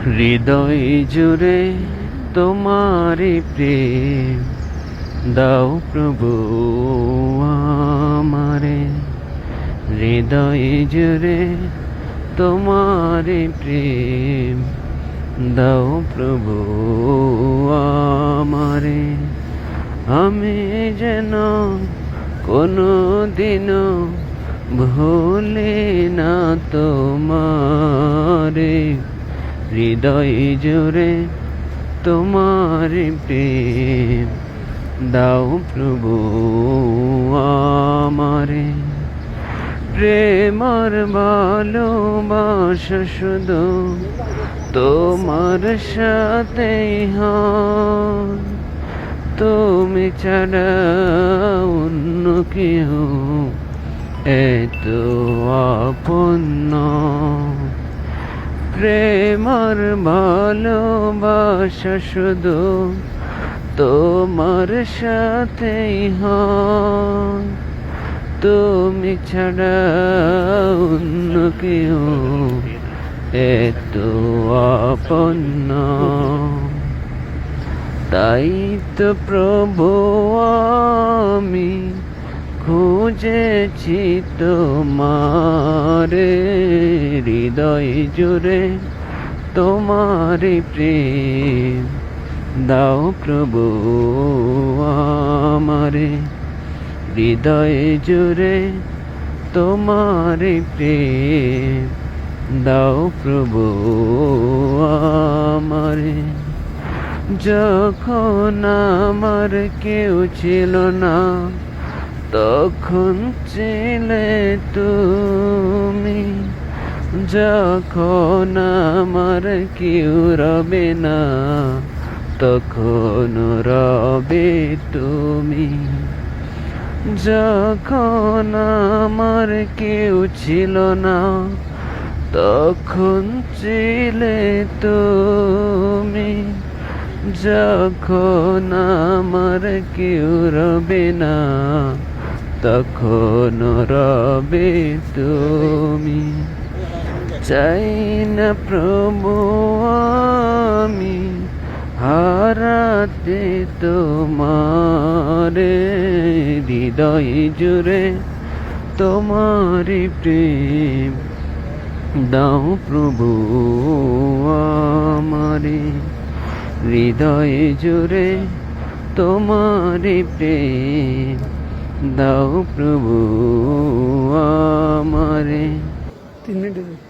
হৃদয় জুড়ে তোমারি প্রেম দাও প্রভু আমারে। হৃদয় জুড়ে তোমারি প্রেম দাও প্রভু আমারে। আমি যেন কোনো দিনও ভুলি না তোমারে। হৃদয় জুড়ে তোমার প্রেম দাও প্রভু আমারে। প্রেমর ভালোবাসা শুধু তোমার সাথেই হয়, তুমি ছাড়া অন্য কেউ এত আপন নয়। প্রেমর ভালোবাসা শুধু তোমার সাথেই হয়, তুমি ছাড়া অন্য কেউ এত আপন নয়। তাই তো প্রভু আমি খুঁজেছি তোমারে। হৃদয় জুড়ে তোমার প্রেম দাও প্রভু আমারে। হৃদয় জুড়ে তোমার প্রেম দাও প্রভু আমারে। যখন আমার কেউ ছিল না তখন ছিলে তুমি, যখন আমার কেউ রবে না তখন রবে তুমি। যখন আমার কেউ ছিল না তখন ছিলে তুমি, যখন আমার কেউ রবে না তখন রবে তুমি। চাই না প্রভু আমি হারাতে তোমারে। হৃদয় জুড়ে তোমার প্রেম দাও প্রভু আমারে। হৃদয় জুড়ে তোমার প্রেম দাও প্রভু আমারে। 3 মিনিট